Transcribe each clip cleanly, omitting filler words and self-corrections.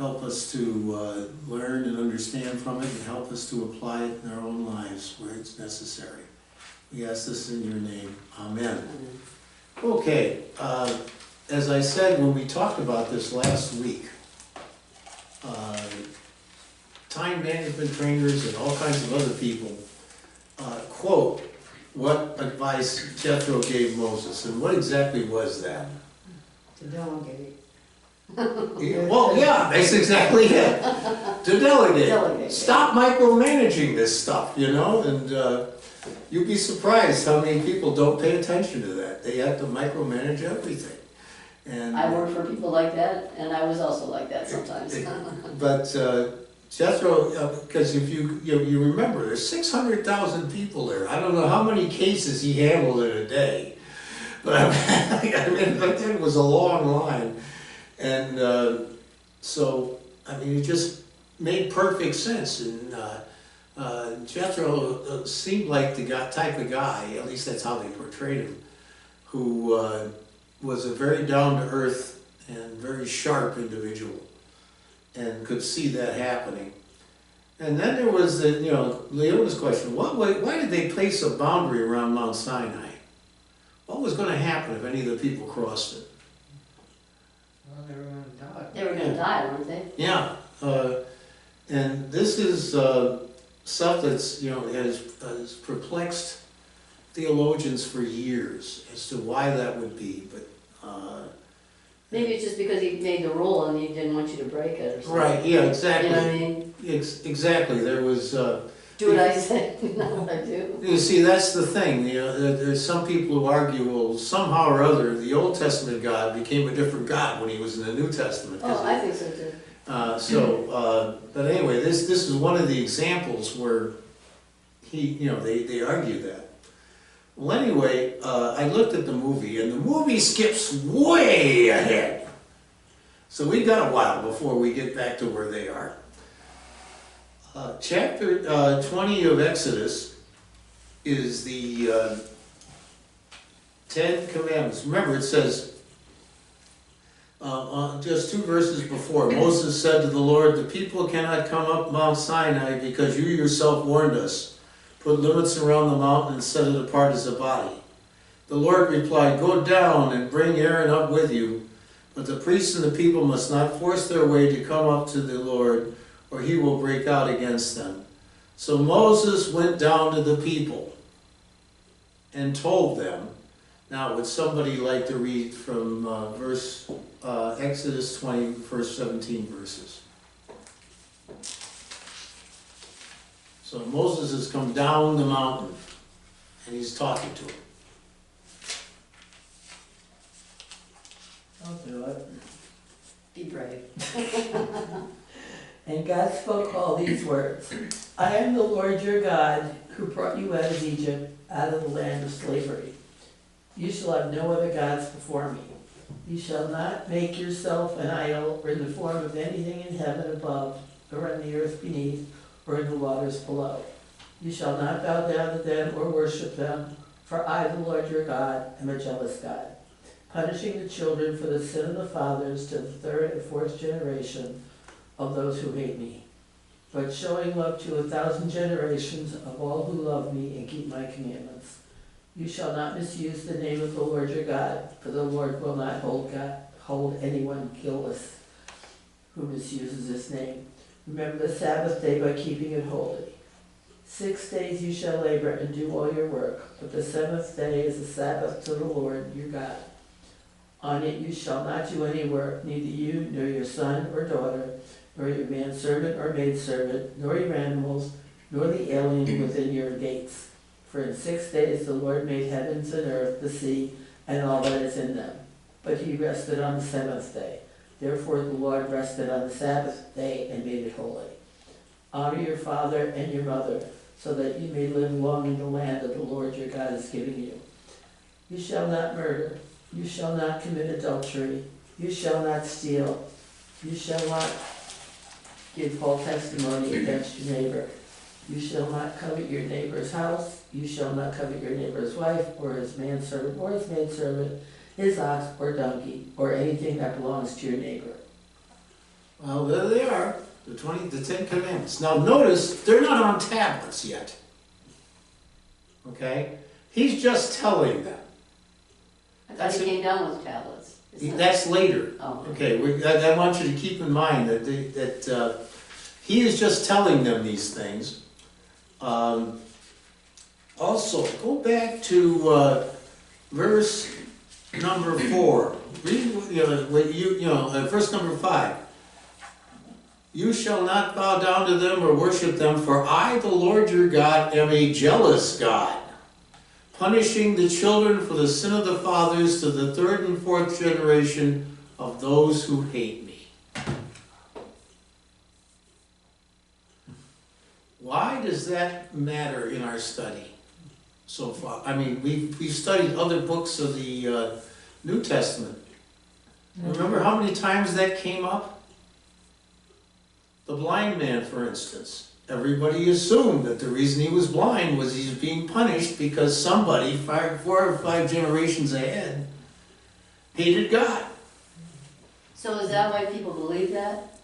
help us to learn and understand from it, and help us to apply it in our own lives where it's necessary. We ask this in your name. Amen. Okay, as I said when we talked about this last week, time management trainers and all kinds of other people quote what advice Jethro gave Moses, and what exactly was that? To delegate. Well, yeah, that's exactly it. To delegate. Delegate. Stop micromanaging this stuff, you know, and you'd be surprised how many people don't pay attention to that. They have to micromanage everything. And I worked for people like that, and I was also like that sometimes. But Jethro, because if you remember, there's 600,000 people there. I don't know how many cases he handled in a day, but I mean, it was a long line. And so, I mean, it just made perfect sense. And Jethro seemed like the type of guy, at least that's how they portrayed him, who was a very down-to-earth and very sharp individual, and could see that happening. And then there was the, Leona's question, why did they place a boundary around Mount Sinai? What was going to happen if any of the people crossed it? Well, they were going to die. They were going to die, weren't they? Yeah, and this is stuff that's, has perplexed theologians for years as to why that would be, but Maybe it's just because he made the rule and he didn't want you to break it or something. right, yeah, exactly. You know what I mean? Exactly, there was... Do what I say, not what I do. You see, that's the thing, there's some people who argue, well, somehow or other, the Old Testament God became a different God when he was in the New Testament. Oh, I think so too. But anyway, this is one of the examples where they argue that. Well, anyway, I looked at the movie, and the movie skips way ahead. So we've got a while before we get back to where they are. Chapter 20 of Exodus is the 10 Commandments. Remember, it says, just 2 verses before, Moses said to the Lord, "The people cannot come up Mount Sinai because you yourself warned us. Put limits around the mountain and set it apart as a body." The Lord replied, "Go down and bring Aaron up with you, but the priests and the people must not force their way to come up to the Lord, or he will break out against them." So Moses went down to the people and told them. Now, would somebody like to read from Exodus 20, first 17 verses? So Moses has come down the mountain, and he's talking to him. I'll do it. Be brave. And God spoke all these words. "I am the Lord your God, who brought you out of Egypt, out of the land of slavery. You shall have no other gods before me. You shall not make yourself an idol or in the form of anything in heaven above, or on the earth beneath, or in the waters below. You shall not bow down to them or worship them, for I, the Lord your God, am a jealous God, punishing the children for the sin of the fathers to the 3rd and 4th generation of those who hate me, but showing love to 1,000 generations of all who love me and keep my commandments. You shall not misuse the name of the Lord your God, for the Lord will not hold anyone guiltless who misuses his name. Remember the Sabbath day by keeping it holy. 6 days you shall labor and do all your work, but the 7th day is a Sabbath to the Lord your God. On it you shall not do any work, neither you, nor your son or daughter, nor your manservant or maidservant, nor your animals, nor the alien within your gates. For in 6 days the Lord made heavens and earth, the sea, and all that is in them. But he rested on the 7th day. Therefore the Lord rested on the Sabbath day and made it holy. Honor your father and your mother, so that you may live long in the land that the Lord your God is giving you. You shall not murder. You shall not commit adultery. You shall not steal. You shall not give false testimony against your neighbor. You shall not covet your neighbor's house. You shall not covet your neighbor's wife, or his manservant, or his maidservant, his ox or donkey, or anything that belongs to your neighbor. Well, there they are, the 10 Commandments. Now notice, they're not on tablets yet. Okay? He's just telling them. I thought he came down with tablets. That's later. Oh. Okay, I want you to keep in mind that he is just telling them these things. Also, go back to verse number 4. Read, verse number 5. You shall not bow down to them or worship them, for I, the Lord your God, am a jealous God, punishing the children for the sin of the fathers to the 3rd and 4th generation of those who hate me. Why does that matter in our study so far? I mean, we've studied other books of the New Testament. Remember how many times that came up? The blind man, for instance. Everybody assumed that the reason he was blind was he's being punished because somebody 4 or 5 generations ahead hated God. So is that why people believe that?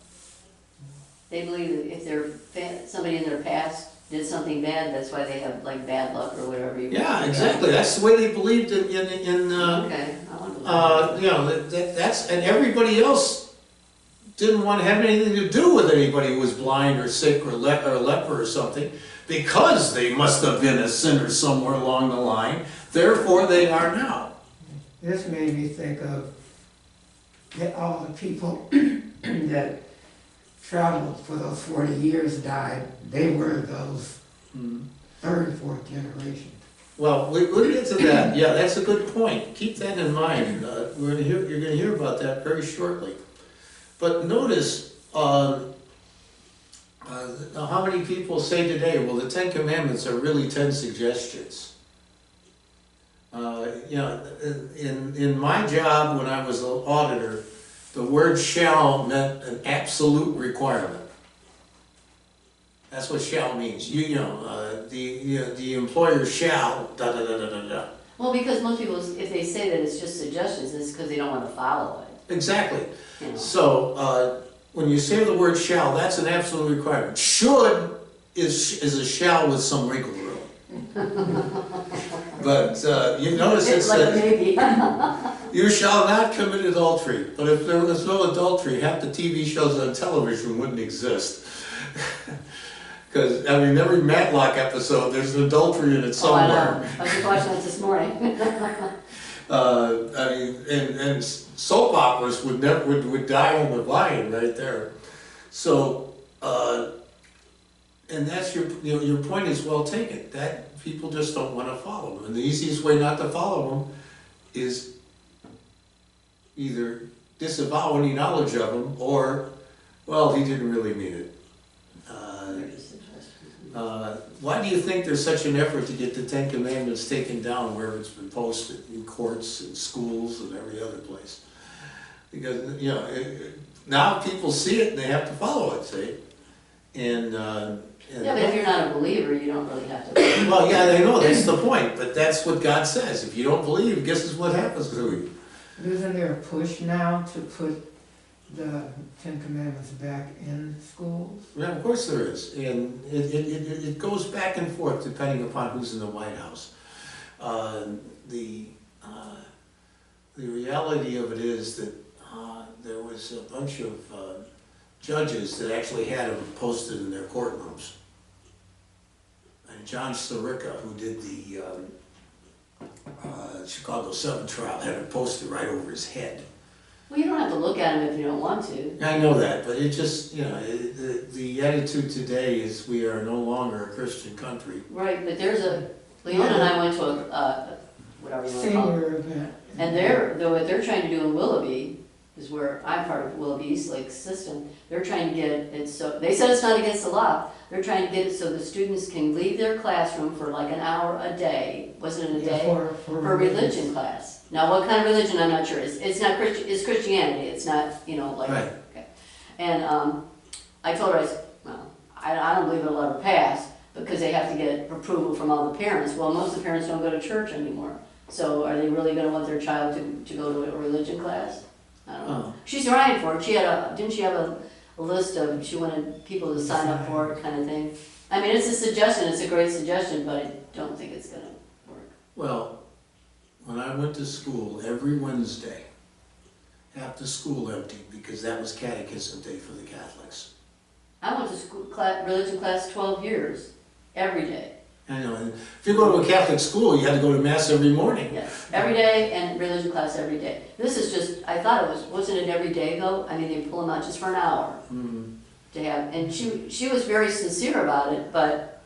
They believe that if somebody in their past did something bad, that's why they have like bad luck or whatever you Yeah, exactly. That's the way they believed in okay, I want to that's, and everybody else didn't want to have anything to do with anybody who was blind or sick or leper or something, because they must have been a sinner somewhere along the line. Therefore, they are now. This made me think of all the people that traveled for those 40 years died. They were those 3rd and 4th generation. Well, we'll get to that. Yeah, that's a good point. Keep that in mind. You're going to hear about that very shortly. But notice how many people say today, well, the 10 Commandments are really 10 suggestions. In my job when I was an auditor, the word shall meant an absolute requirement. That's what shall means. The employer shall, da da da da da da. Well, because most people, if they say that it's just suggestions, it's because they don't want to follow it. Exactly. You know. So, when you say the word shall, that's an absolute requirement. Should is a shall with some wiggle room. But you notice it It's like says, maybe. you shall not commit adultery. But if there was no adultery, half the TV shows on television wouldn't exist. Because, I mean, every Matlock episode, there's an adultery in it somewhere. Oh, I know. I was just watching that this morning. I mean, and soap operas would die on the vine right there. So, and that's your point is well taken. That people just don't want to follow them, and the easiest way not to follow them is either disavow any knowledge of them, or, well, he didn't really mean it. Why do you think there's such an effort to get the 10 Commandments taken down wherever it's been posted, in courts and schools and every other place? Because, now people see it and they have to follow it, see? And Yeah, but if you're not a believer, you don't really have to. well, yeah, I know, that's the point, but that's what God says. If you don't believe, guess is what happens to you. Isn't there a push now to put the 10 Commandments back in schools? Yeah, of course there is, and it goes back and forth depending upon who's in the White House. The reality of it is that there was a bunch of judges that actually had them posted in their courtrooms. And John Sirica, who did the Chicago 7 trial, had it posted right over his head. Well, you don't have to look at them if you don't want to. I know that, but it just, the attitude today is we are no longer a Christian country. Right, but Leon and I went to a whatever you want to call it. Senior event. And what they're trying to do in Willoughby, is where I'm part of Willoughby East Lake system, they're trying to get it so, they said it's not against the law, they're trying to get it so the students can leave their classroom for like an hour a day, wasn't it a day? For religion class. Now, what kind of religion, I'm not sure. It's not Christian, it's Christianity, it's not, like, Right. okay. And I told her, I don't believe it'll ever pass, because they have to get approval from all the parents. Well, most of the parents don't go to church anymore. So are they really gonna want their child to go to a religion class? I don't know. Oh. She's trying for it. Didn't she have a a list of, she wanted people to sign up for it kind of thing. I mean, it's a suggestion, it's a great suggestion, but I don't think it's gonna work. Well, when I went to school, every Wednesday, half the school emptied, because that was catechism day for the Catholics. I went to school, religion class 12 years, every day. I know, and if you go to a Catholic school, you had to go to Mass every morning. Yes, every day, and religion class every day. This is just, I thought it wasn't it every day though? I mean, they pull them out just for an hour to have, and she was very sincere about it, but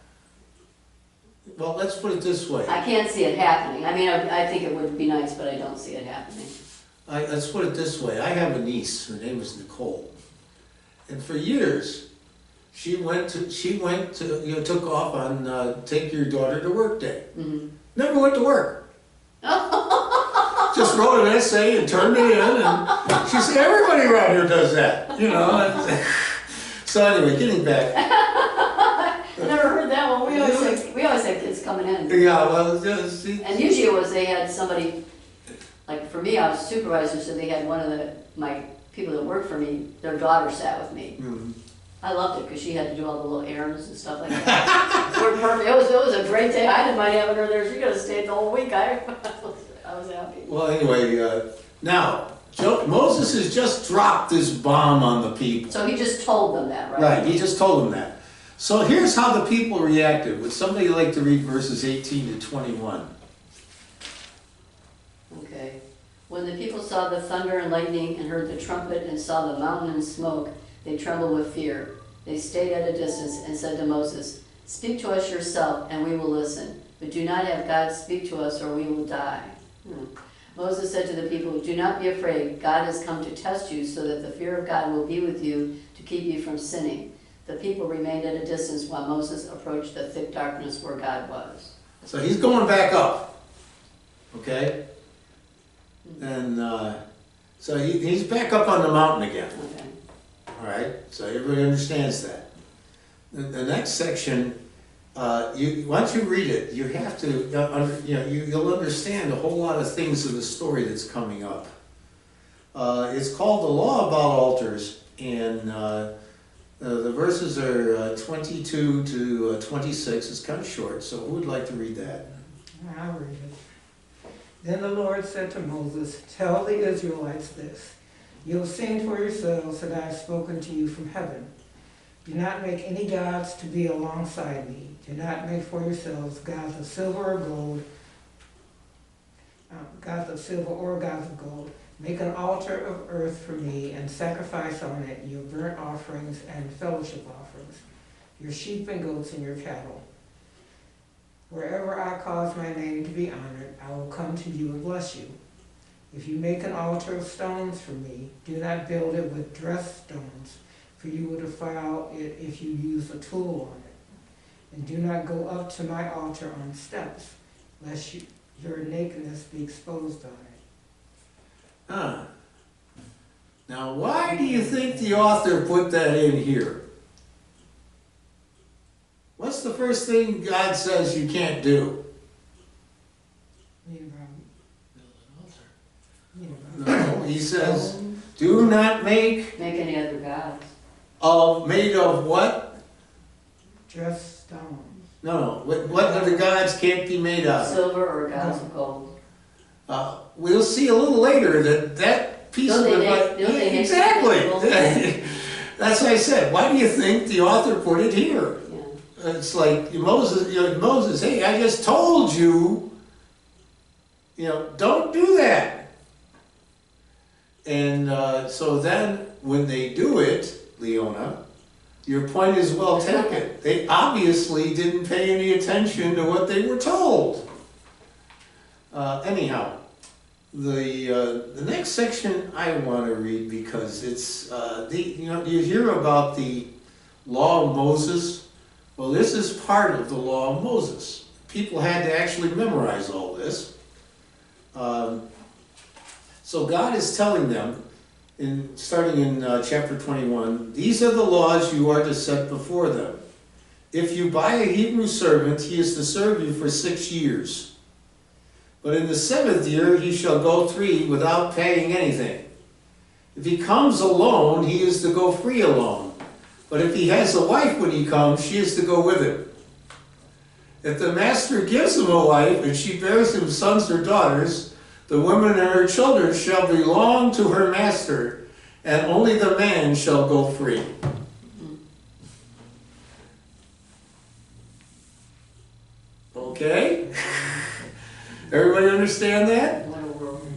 Well, let's put it this way. I can't see it happening. I mean, I think it would be nice, but I don't see it happening. Let's put it this way. I have a niece, her name is Nicole. And for years, she went to, took off on take your daughter to work day. Never went to work. Just wrote an essay and turned it in, and she said, everybody around here does that, you know. So anyway, getting back. I never heard that one. We always had kids coming in. Yeah, well, see. And usually it was they had somebody, like for me, I was a supervisor, so they had one of my people that worked for me, their daughter sat with me. I loved it because she had to do all the little errands and stuff like that. Worked perfect. It was a great day. I didn't mind having her there. She could have stayed the whole week. I was happy. Well, anyway, now, Moses has just dropped this bomb on the people. So he just told them that, right? Right, he just told them that. So here's how the people reacted. Would somebody like to read verses 18 to 21? Okay. When the people saw the thunder and lightning and heard the trumpet and saw the mountain and smoke, they trembled with fear. They stayed at a distance and said to Moses, "Speak to us yourself, and we will listen. But do not have God speak to us, or we will die." Moses said to the people, "Do not be afraid. God has come to test you, so that the fear of God will be with you to keep you from sinning." The people remained at a distance while Moses approached the thick darkness where God was. So he's going back up, okay? And so he's back up on the mountain again. Okay. All right, so everybody understands that. The next section, once you read it, you have to, you'll understand a whole lot of things in the story that's coming up. It's called The Law About Altars, and the verses are 22 to 26. It's kind of short, so who would like to read that? I'll read it. Then the Lord said to Moses, "Tell the Israelites this. You have seen for yourselves that I have spoken to you from heaven. Do not make any gods to be alongside me. Do not make for yourselves gods of silver or gold, gods of silver or gods of gold. Make an altar of earth for me and sacrifice on it your burnt offerings and fellowship offerings, your sheep and goats and your cattle. Wherever I cause my name to be honored, I will come to you and bless you. If you make an altar of stones for me, do not build it with dressed stones, for you will defile it if you use a tool on it. And do not go up to my altar on steps, lest your nakedness be exposed on it." Now, why do you think the author put that in here? What's the first thing God says you can't do? No, he says, do not make any other gods. Made of what? Dressed stones. No, what other gods can't be made of? Silver or gods of gold. We'll see a little later that piece of it. Exactly. That's what I said. Why do you think the author put it here? Yeah. It's like Moses, hey, I just told you, don't do that. And so then when they do it, Leona, your point is well taken. They obviously didn't pay any attention to what they were told. Anyhow, the next section I want to read because it's you hear about the law of Moses. Well, this is part of the law of Moses. People had to actually memorize all this. So God is telling them, starting in chapter 21, these are the laws you are to set before them. If you buy a Hebrew servant, he is to serve you for 6 years. But in the 7th year, he shall go free without paying anything. If he comes alone, he is to go free alone. But if he has a wife when he comes, she is to go with him. If the master gives him a wife, and she bears him sons or daughters, the woman and her children shall belong to her master, and only the man shall go free. Okay? Everybody understand that? What a world.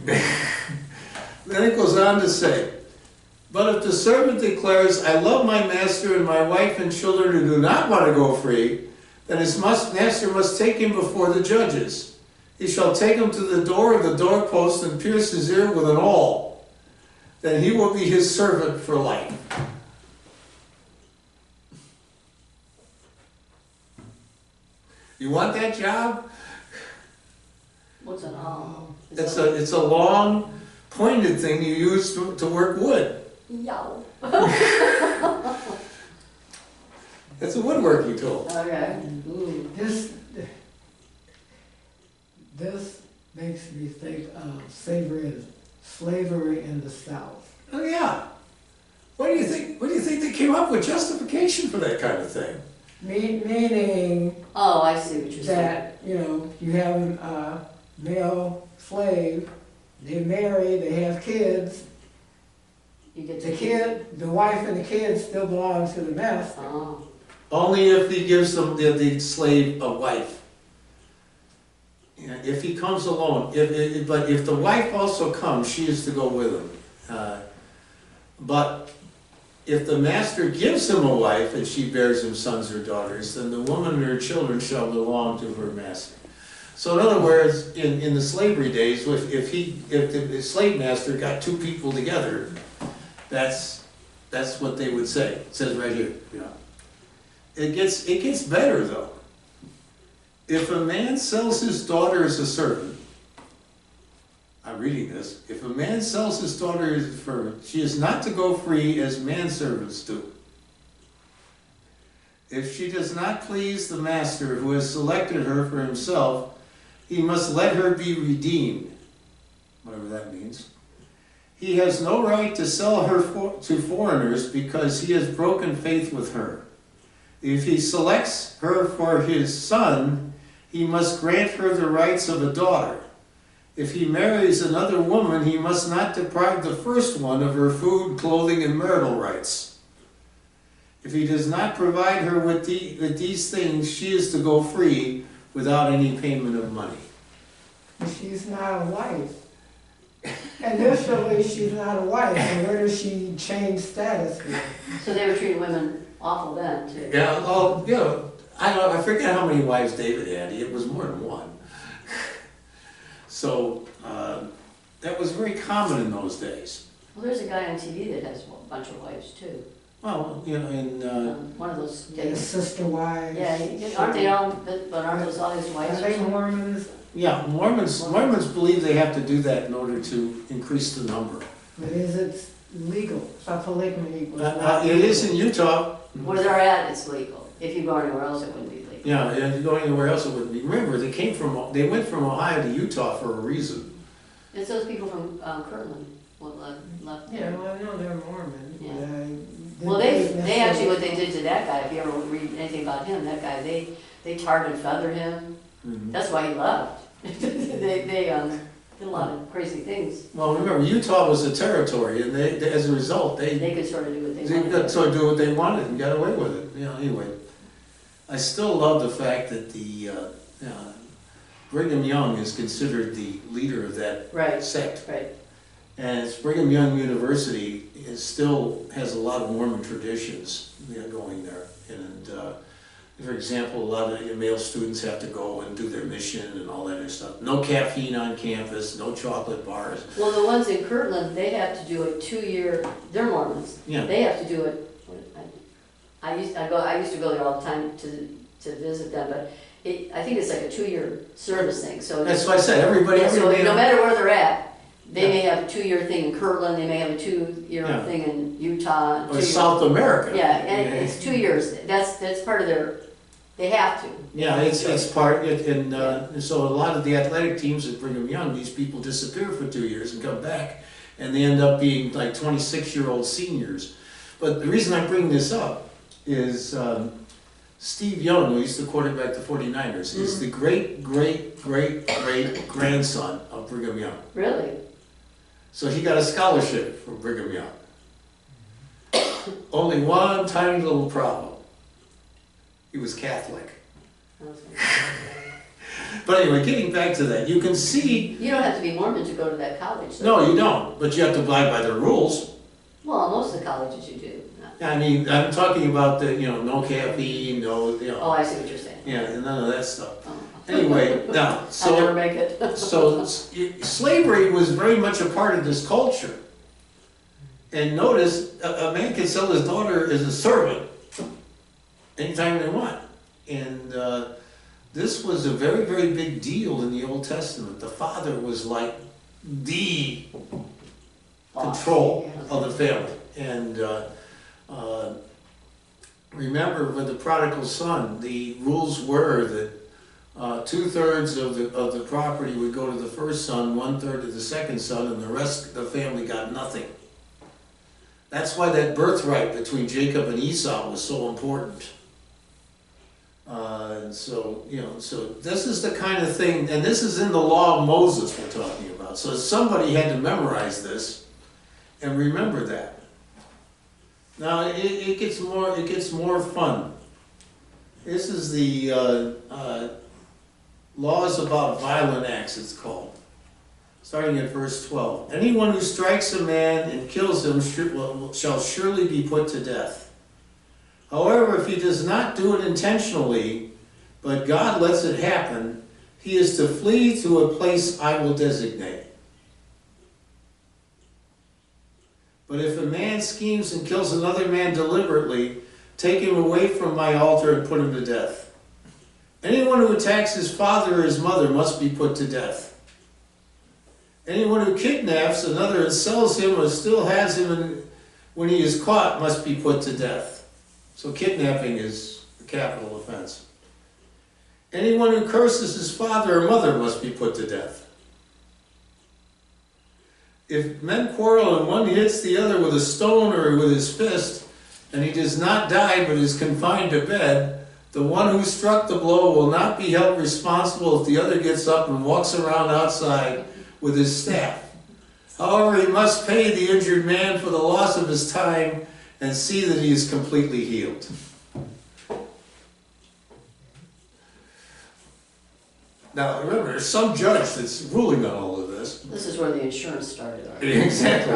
Then it goes on to say, but if the servant declares, I love my master and my wife and children who do not want to go free, then his master must take him before the judges. He shall take him to the door of the doorpost and pierce his ear with an awl. Then he will be his servant for life. You want that job? What's an awl? It's a long, pointed thing you use to work wood. Yow. It's a woodworking tool. Okay. Ooh. This makes me think of slavery in the South. Oh yeah. What do you think? What do you think they came up with justification for that kind of thing? Meaning Oh, I see what you're saying. that, you have a male slave, they marry, they have kids, You get the wife and the kids still belong to the master. Oh. Only if he gives them the slave a wife. Yeah, if he comes alone, but if the wife also comes, she is to go with him. But if the master gives him a wife and she bears him sons or daughters, then the woman and her children shall belong to her master. So in other words, in the slavery days, if the slave master got two people together, that's what they would say. It says right here. Yeah. It gets better though. If a man sells his daughter as a servant, I'm reading this. If a man sells his daughter as a servant, she is not to go free as manservants do. If she does not please the master who has selected her for himself, he must let her be redeemed, whatever that means. He has no right to sell her to foreigners because he has broken faith with her. If he selects her for his son, he must grant her the rights of a daughter. If he marries another woman, he must not deprive the first one of her food, clothing, and marital rights. If he does not provide her with these things, she is to go free without any payment of money. She's not a wife. Initially, she's not a wife, and where does she change status here? So they were treating women awful then too. Yeah, well, I don't know, I forget how many wives David had. It was more than one. So that was very common in those days. Well, there's a guy on TV that has a bunch of wives too. Well, in One of those The days. sister wives. Yeah, aren't they all? But aren't those all his wives? Are they Mormons? yeah, Mormons believe they have to do that in order to increase the number. But is it legal? So polygamy was It is in Utah. Where they're at, it's legal. If you go anywhere else, it wouldn't be legal. Yeah, and if you go anywhere else, it wouldn't be. Remember, they went from Ohio to Utah for a reason. It's those people from Kirtland. Well, left. Yeah, well, I know they're Mormon. Yeah. Well, they actually, what they did to that guy, if you ever read anything about him, that guy, they tarred and feathered him. Mm-hmm. That's why he left. they did a lot of crazy things. Well, remember, Utah was a territory, and they as a result, They could sort of do what they they wanted. got to do what they wanted and got away with it. Anyway, I still love the fact that the Brigham Young is considered the leader of that Right, sect. right. And it's Brigham Young University still has a lot of Mormon traditions going there. And for example, a lot of male students have to go and do their mission and all that other stuff. No caffeine on campus, no chocolate bars. Well, the ones in Kirtland, they have to do a 2-year, they're Mormons. Yeah. They have to do it, I used to go there all the time to visit them, but I think it's like a 2-year service thing, so. That's why I said everybody. So no matter where they're at, they may have a 2-year thing in Kirtland, they may have a 2-year Yeah. thing in Utah. Or South America. Yeah, and it's 2 years, that's part of their, they have to. Yeah, it's part, and so a lot of the athletic teams at Brigham Young, these people disappear for 2 years and come back, and they end up being like 26-year-old seniors. But the reason I bring this up is Steve Young, who used to quarterback the 49ers, is the great-great-great-great-grandson of Brigham Young. Really? So he got a scholarship from Brigham Young. Only one tiny little problem. He was Catholic. But anyway, getting back to that, you can see... You don't have to be Mormon to go to that college, though. No, you don't, but you have to abide by their rules. Well, most of the colleges you do. I mean, I'm talking about the, no caffeine, no, Oh, I see what you're saying. yeah, and none of that stuff. Oh. Anyway, now, I'll never so, make it. so slavery was very much a part of this culture. And notice, a man can sell his daughter as a servant anytime they want. And this was a very, very big deal in the Old Testament. The father was like the control of the family. And remember, with the prodigal son, the rules were that 2/3 of the property would go to the first son, 1/3 to the second son, and the rest of the family got nothing. That's why that birthright between Jacob and Esau was so important. So this is the kind of thing, and this is in the law of Moses we're talking about. So somebody had to memorize this and remember that. Now it gets more fun. This is the laws about violent acts, it's called. Starting at verse 12. Anyone who strikes a man and kills him shall surely be put to death. However, if he does not do it intentionally, but God lets it happen, he is to flee to a place I will designate. But if a man schemes and kills another man deliberately, take him away from my altar and put him to death. Anyone who attacks his father or his mother must be put to death. Anyone who kidnaps another and sells him or still has him when he is caught must be put to death. So kidnapping is a capital offense. Anyone who curses his father or mother must be put to death. If men quarrel and one hits the other with a stone or with his fist, and he does not die but is confined to bed, the one who struck the blow will not be held responsible if the other gets up and walks around outside with his staff. However, he must pay the injured man for the loss of his time and see that he is completely healed. Now, remember, there's some judge that's ruling on all of this. This is where the insurance started. Exactly.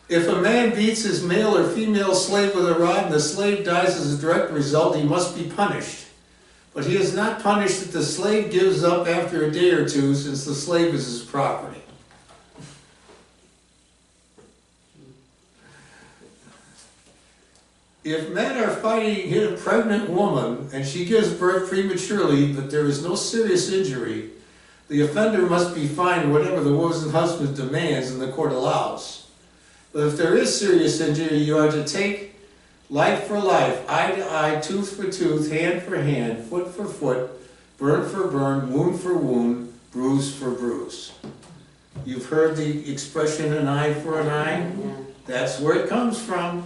If a man beats his male or female slave with a rod and the slave dies as a direct result, he must be punished. But he is not punished if the slave gives up after a day or two, since the slave is his property. If men are fighting hit a pregnant woman and she gives birth prematurely, but there is no serious injury, the offender must be fined whatever the woman's husband demands and the court allows. But if there is serious injury, you are to take life for life, eye to eye, tooth for tooth, hand for hand, foot for foot, burn for burn, wound for wound, bruise for bruise. You've heard the expression an eye for an eye? Yeah. That's where it comes from.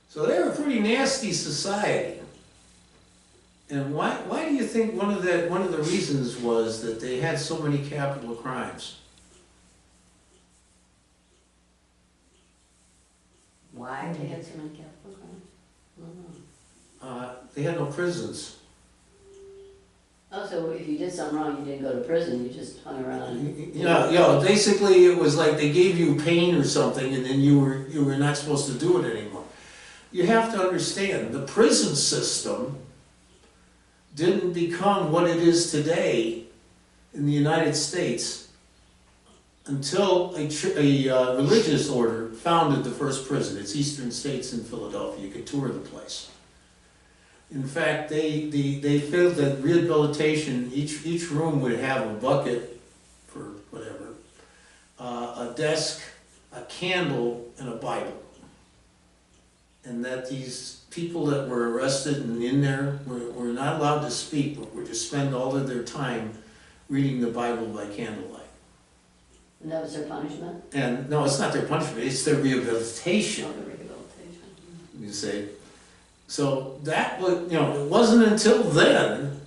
So they're a pretty nasty society. And why do you think one of the reasons was that they had so many capital crimes? Why they had so many capital crimes? I don't know. They had no prisons. Oh, so if you did something wrong, you didn't go to prison, you just hung around. Yeah, basically it was like they gave you pain or something and then you were not supposed to do it anymore. You have to understand, the prison system didn't become what it is today in the United States until a religious order founded the first prison. It's Eastern States in Philadelphia. You could tour the place. In fact, they felt that rehabilitation, each room would have a bucket for whatever, a desk, a candle, and a Bible. And that these people that were arrested and in there were not allowed to speak, but were to spend all of their time reading the Bible by candlelight. And that was their punishment? And no, it's not their punishment, it's their rehabilitation, Oh, the rehabilitation. you see. So that was, you know, it wasn't until then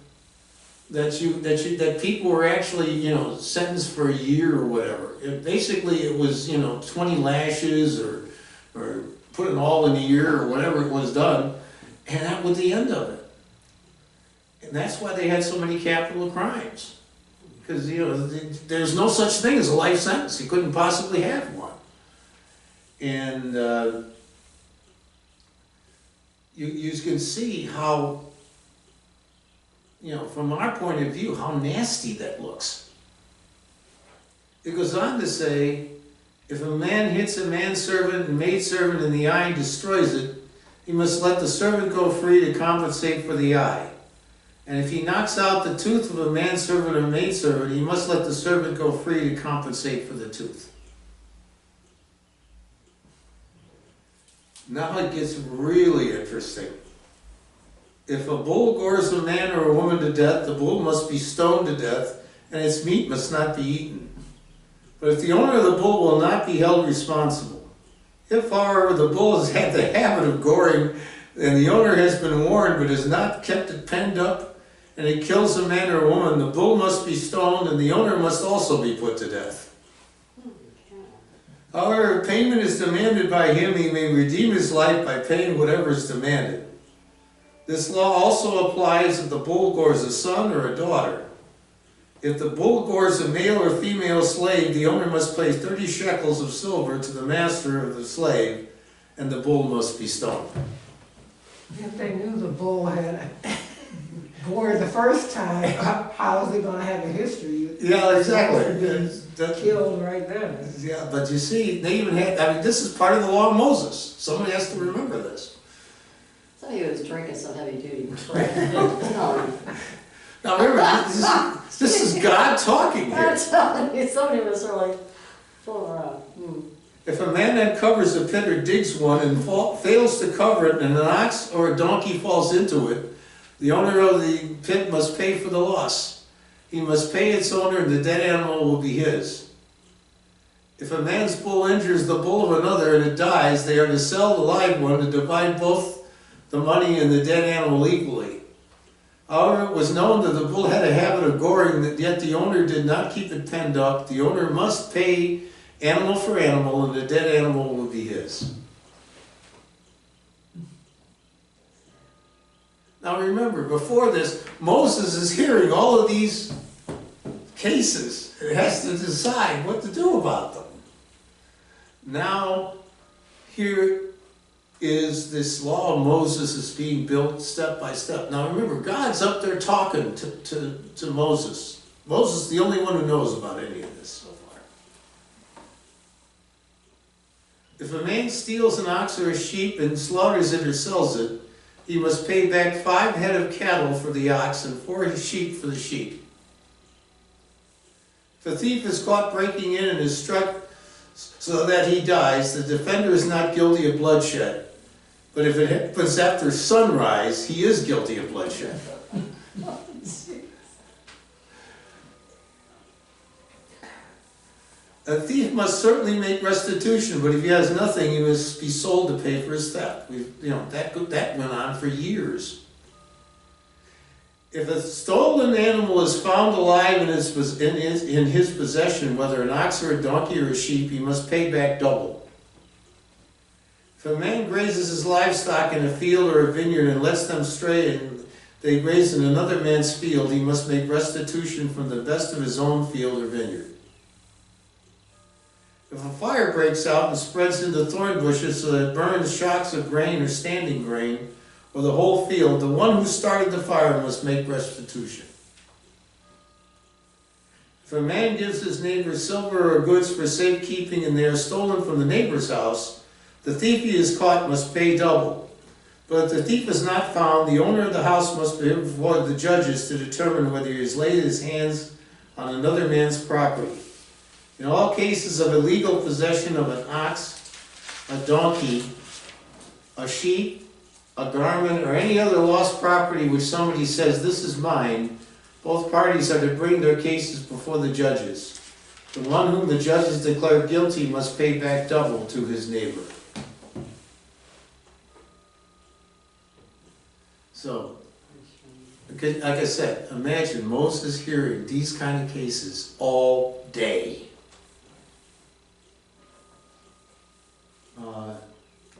that people were actually, you know, sentenced for a year or whatever. Basically, it was, you know, 20 lashes or put it all in a year or whatever it was done, and that was the end of it. And that's why they had so many capital crimes. Because, you know, there's no such thing as a life sentence. You couldn't possibly have one. And you can see how, you know, from our point of view, how nasty that looks. It goes on to say, if a man hits a manservant and maidservant in the eye and destroys it, he must let the servant go free to compensate for the eye. And if he knocks out the tooth of a manservant or maidservant, he must let the servant go free to compensate for the tooth. Now it gets really interesting. If a bull gores a man or a woman to death, the bull must be stoned to death, and its meat must not be eaten. But if the owner of the bull will not be held responsible, if, however, the bull has had the habit of goring, and the owner has been warned but has not kept it penned up, and it kills a man or a woman, the bull must be stoned, and the owner must also be put to death. However, if payment is demanded by him, he may redeem his life by paying whatever is demanded. This law also applies if the bull gores a son or a daughter. If the bull gores a male or female slave, the owner must pay 30 shekels of silver to the master of the slave, and the bull must be stoned. If they knew the bull had gored the first time, how is he gonna have a history? Yeah, exactly. That killed right then. Yeah, but you see, they even had, I mean, this is part of the law of Moses. Somebody has to remember this. So he was drinking some heavy duty. No. Now remember, this is God talking here. I'm telling you, somebody was sort of like fooling around. If a man uncovers a pit or digs one and fails to cover it, and an ox or a donkey falls into it, the owner of the pit must pay for the loss. He must pay its owner, and the dead animal will be his. If a man's bull injures the bull of another and it dies, they are to sell the live one to divide both the money and the dead animal equally. However, it was known that the bull had a habit of goring, yet the owner did not keep it penned up. The owner must pay animal for animal, and the dead animal will be his. Now remember, before this, Moses is hearing all of these cases and has to decide what to do about them. Now, here is this law of Moses is being built step by step. Now remember, God's up there talking to Moses. Moses is the only one who knows about any of this so far. If a man steals an ox or a sheep and slaughters it or sells it, he must pay back 5 head of cattle for the ox and 4 sheep for the sheep. If a thief is caught breaking in and is struck so that he dies, the defender is not guilty of bloodshed. But if it happens after sunrise, he is guilty of bloodshed. A thief must certainly make restitution, but if he has nothing, he must be sold to pay for his theft. That went on for years. If a stolen animal is found alive in his possession, whether an ox or a donkey or a sheep, he must pay back double. If a man grazes his livestock in a field or a vineyard and lets them stray and they graze in another man's field, he must make restitution from the best of his own field or vineyard. If a fire breaks out and spreads into thorn bushes so that it burns shocks of grain or standing grain, or the whole field, the one who started the fire must make restitution. If a man gives his neighbor silver or goods for safekeeping and they are stolen from the neighbor's house, the thief he is caught must pay double. But if the thief is not found, the owner of the house must be before the judges to determine whether he has laid his hands on another man's property. In all cases of illegal possession of an ox, a donkey, a sheep, a garment, or any other lost property which somebody says, this is mine, both parties are to bring their cases before the judges. The one whom the judges declare guilty must pay back double to his neighbor. So, like I said, imagine Moses hearing these kind of cases all day.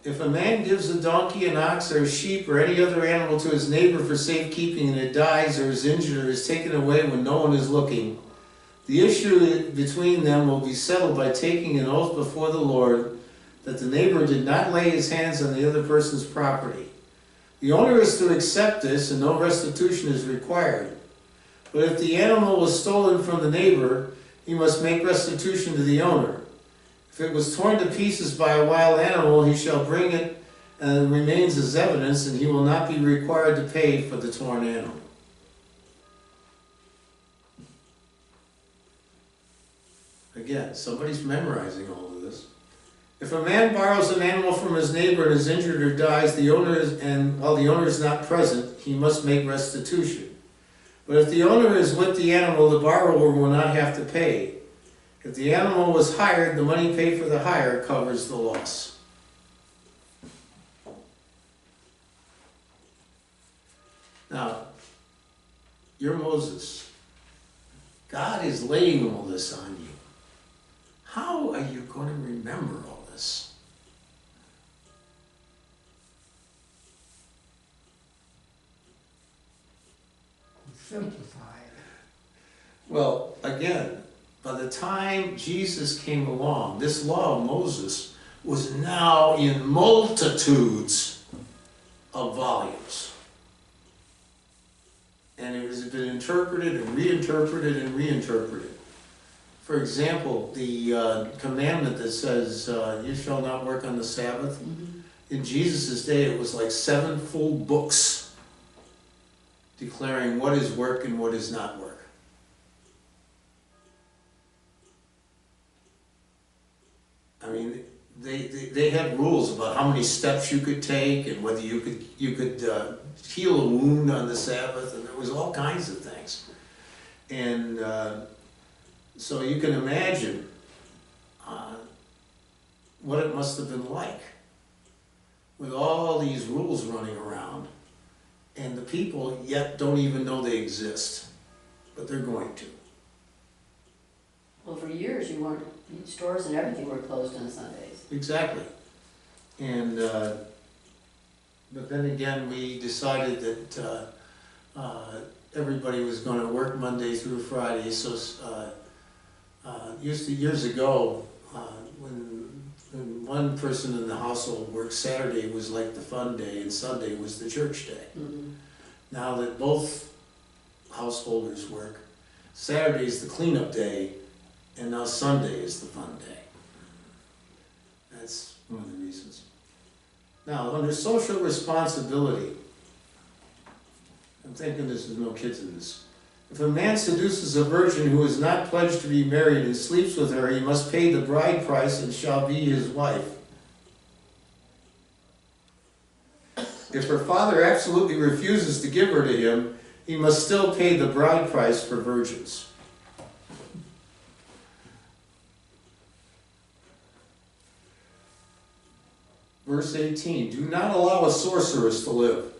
If a man gives a donkey, an ox, or a sheep, or any other animal to his neighbor for safekeeping and it dies or is injured or is taken away when no one is looking, the issue between them will be settled by taking an oath before the Lord that the neighbor did not lay his hands on the other person's property. The owner is to accept this and no restitution is required. But if the animal was stolen from the neighbor, he must make restitution to the owner. If it was torn to pieces by a wild animal, he shall bring it and it remains as evidence, and he will not be required to pay for the torn animal. Again, somebody's memorizing all of this. If a man borrows an animal from his neighbor and is injured or dies, while the owner is not present, he must make restitution. But if the owner is with the animal, the borrower will not have to pay. If the animal was hired, the money paid for the hire covers the loss. Now, you're Moses. God is laying all this on you. How are you going to remember all this? Simplify it. Well, again, by the time Jesus came along, this law of Moses was now in multitudes of volumes. And it has been interpreted and reinterpreted and reinterpreted. For example, the commandment that says, you shall not work on the Sabbath, in Jesus' day it was like 7 full books declaring what is work and what is not work. I mean, they had rules about how many steps you could take and whether you could heal a wound on the Sabbath, and there was all kinds of things. And so you can imagine what it must have been like with all these rules running around, and the people yet don't even know they exist, but they're going to. Well, for years, stores and everything were closed on Sundays. Exactly. And, but then again, we decided that everybody was going to work Monday through Friday. So years ago, when one person in the household worked, Saturday was like the fun day and Sunday was the church day. Mm-hmm. Now that both householders work, Saturday is the cleanup day, and now Sunday is the fun day. That's one of the reasons. Now, under social responsibility, I'm thinking there's no kids in this. If a man seduces a virgin who is not pledged to be married and sleeps with her, he must pay the bride price and shall be his wife. If her father absolutely refuses to give her to him, he must still pay the bride price for virgins. Verse 18, do not allow a sorceress to live.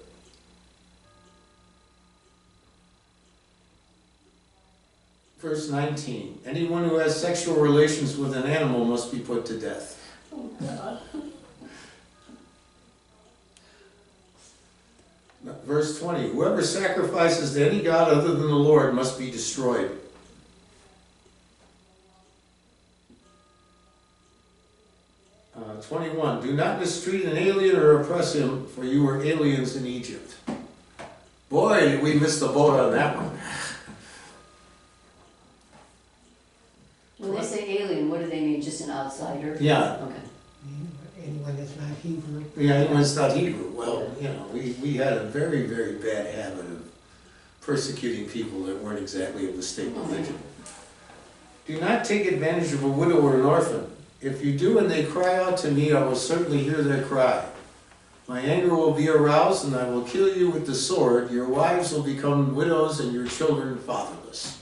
Verse 19, anyone who has sexual relations with an animal must be put to death. Oh, God. Verse 20, whoever sacrifices to any god other than the Lord must be destroyed. Uh, 21, do not mistreat an alien or oppress him, for you were aliens in Egypt. Boy, did we miss the boat on that one. When they say alien, what do they mean? Just an outsider? Yeah. Okay. Anyone that's not Hebrew. Yeah, anyone's not Hebrew. Well, you know, we had a very, very bad habit of persecuting people that weren't exactly of the state religion. Do not take advantage of a widow or an orphan. If you do and they cry out to me, I will certainly hear their cry. My anger will be aroused and I will kill you with the sword. Your wives will become widows and your children fatherless.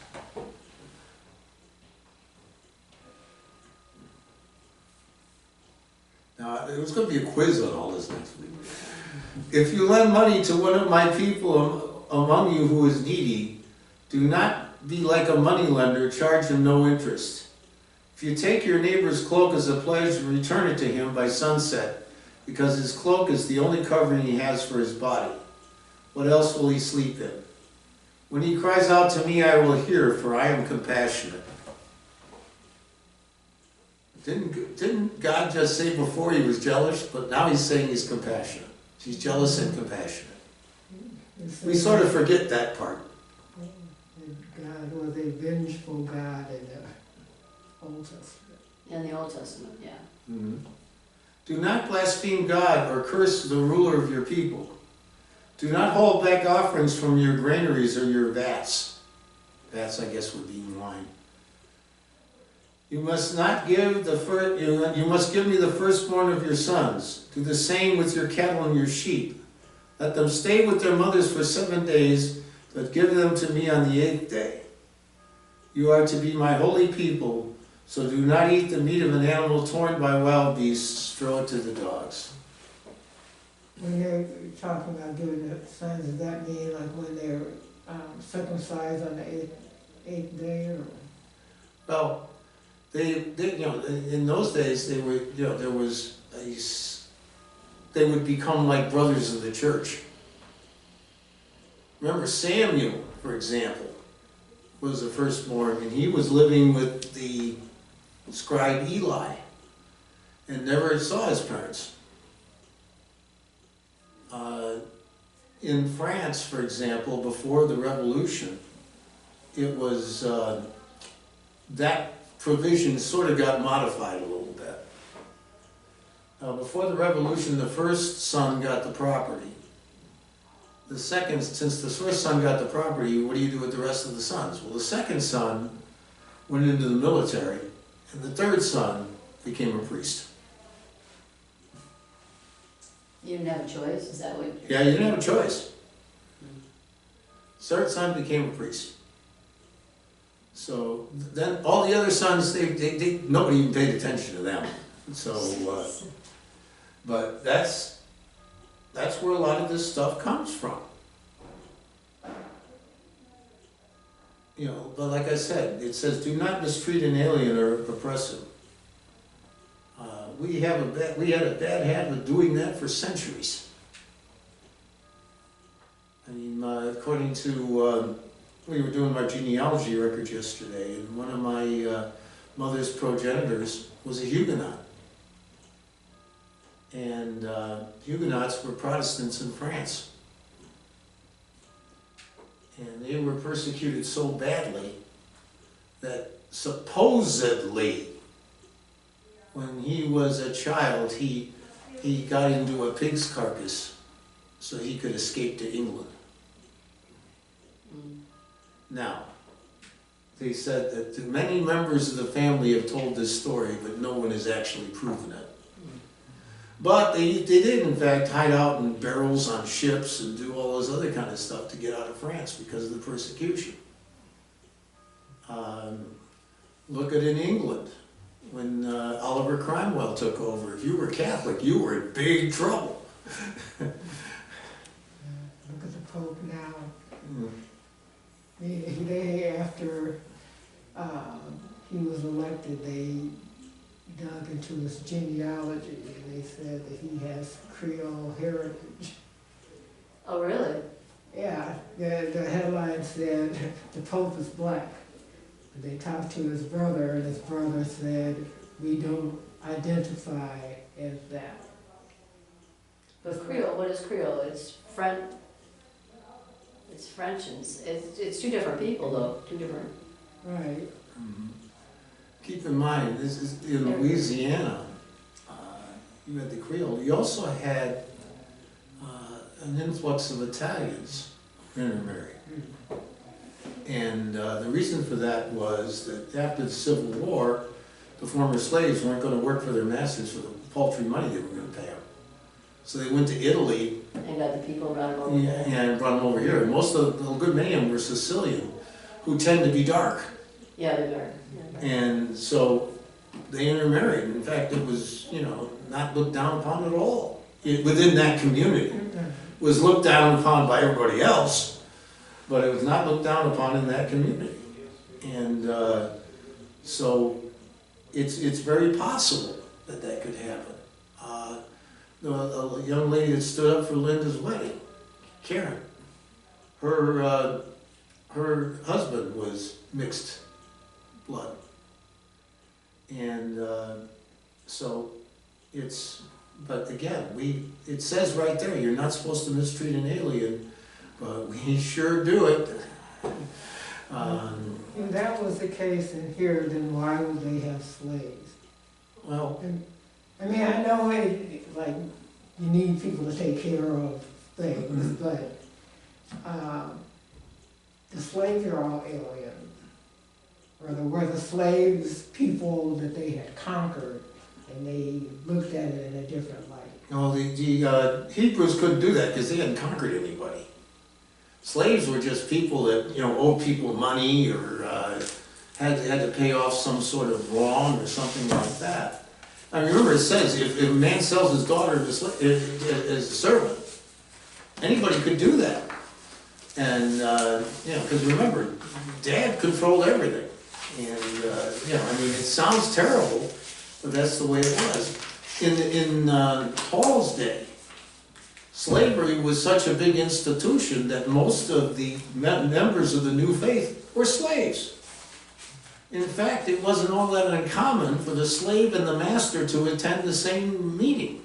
There was going to be a quiz on all this next week. If you lend money to one of my people among you who is needy, do not be like a moneylender, charge him no interest. If you take your neighbor's cloak as a pledge and return it to him by sunset, because his cloak is the only covering he has for his body, what else will he sleep in? When he cries out to me, I will hear, for I am compassionate. Didn't God just say before he was jealous, but now he's saying he's compassionate. He's jealous and compassionate. We sort of forget that part. God was a vengeful God in the Old Testament. In the Old Testament, yeah. Mm-hmm. Do not blaspheme God or curse the ruler of your people. Do not hold back offerings from your granaries or your vats. Vats, I guess, would be wine. You must not give the first. You must give me the firstborn of your sons. Do the same with your cattle and your sheep. Let them stay with their mothers for 7 days, but give them to me on the 8th day. You are to be my holy people, so do not eat the meat of an animal torn by wild beasts. Throw it to the dogs. When you're talking about giving the sons, does that mean like when they're circumcised on the eighth day? Or? Well, they in those days they were, there was they would become like brothers of the church. Remember Samuel, for example, was the firstborn, and he was living with the scribe Eli and never saw his parents. In France, for example, before the revolution, it was that provision sort of got modified a little bit. Before the revolution, the first son got the property. The second, since the first son got the property, what do you do with the rest of the sons? Well, the second son went into the military, and the third son became a priest. You didn't have a choice, is that what? Yeah, you didn't have a choice. Third son became a priest. So then all the other sons, nobody even paid attention to them. So, but that's where a lot of this stuff comes from. But like I said, it says, do not mistreat an alien or oppress him. We had a bad habit of doing that for centuries. I mean, according to, we were doing my genealogy records yesterday, and one of my mother's progenitors was a Huguenot. And Huguenots were Protestants in France. And they were persecuted so badly that supposedly, when he was a child, he got into a pig's carcass so he could escape to England. Now, they said that many members of the family have told this story, but no one has actually proven it. But they did, in fact, hide out in barrels on ships and do all this other kind of stuff to get out of France because of the persecution. Look at in England, when Oliver Cromwell took over. If you were Catholic, you were in big trouble. Look at the Pope now. They after he was elected, they dug into his genealogy and they said that he has Creole heritage. Oh, really? Yeah, the headline said the Pope is black. They talked to his brother and his brother said, we don't identify as that. But Creole, what is Creole? It's French. It's French, and it's two different people though, two different. Right. Mm-hmm. Keep in mind, this is in Louisiana. You had the Creole. You also had an influx of Italians intermarried. And the reason for that was that after the Civil War, the former slaves weren't going to work for their masters for the paltry money they were going to pay them. So they went to Italy And got the people around over there. and brought them over here. And most of a good many of them were Sicilian, who tend to be dark. Yeah, they are. Yeah. And so they intermarried. In fact, it was, not looked down upon at all within that community. It was looked down upon by everybody else, but it was not looked down upon in that community. And so it's very possible that that could happen. A young lady that stood up for Linda's wedding, Karen, her husband was mixed blood. And so but again, it says right there, you're not supposed to mistreat an alien, but we sure do it. If that was the case in here, then why would they have slaves? Well, I mean, I know like you need people to take care of things, but the slaves are all aliens. Or were the slaves people that they had conquered and they looked at it in a different light? no, the Hebrews couldn't do that because they hadn't conquered anybody. Slaves were just people that, owed people money or had to pay off some sort of wrong or something like that. I remember it says if a man sells his daughter as a servant, anybody could do that. And, because remember, Dad controlled everything. And, it sounds terrible, but that's the way it was. In Paul's day, slavery was such a big institution that most of the members of the new faith were slaves. In fact, it wasn't all that uncommon for the slave and the master to attend the same meeting.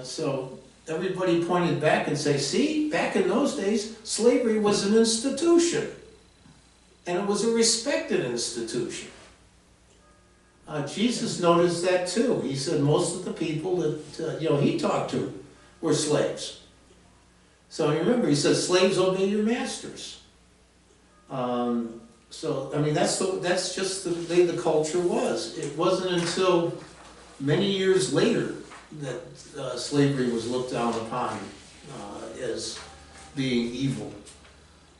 So everybody pointed back and say, see, back in those days, slavery was an institution. And it was a respected institution. Jesus noticed that too. He said most of the people that he talked to were slaves. So remember, he says, slaves obey your masters. That's just the way the culture was. It wasn't until many years later that slavery was looked down upon as being evil.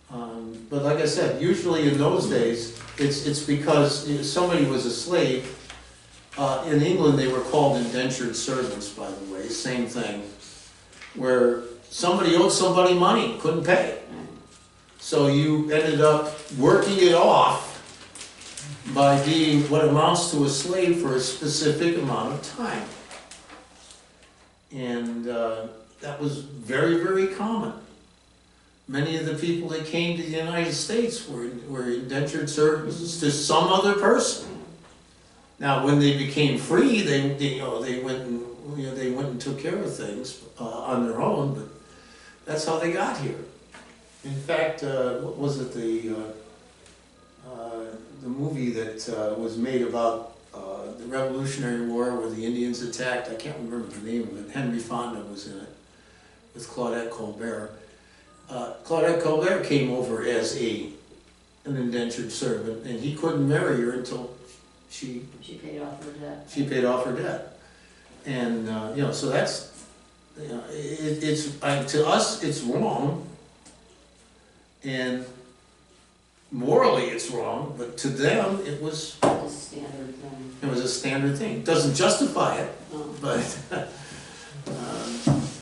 But like I said, usually in those days, it's because somebody was a slave. In England, they were called indentured servants, by the way, same thing, where somebody owed somebody money, couldn't pay. So you ended up working it off by being what amounts to a slave for a specific amount of time. And that was very, very common. Many of the people that came to the United States were indentured servants to some other person. Now, when they became free, they went and took care of things on their own. But that's how they got here. In fact, what was it, the movie that was made about the Revolutionary War where the Indians attacked? I can't remember the name of it. Henry Fonda was in it with Claudette Colbert. Claudette Colbert came over as an indentured servant, and he couldn't marry her until she paid off her debt. She paid off her debt, and so that's to us it's wrong, and morally it's wrong, but to them it was A standard thing. It was a standard thing. It doesn't justify it, Oh. but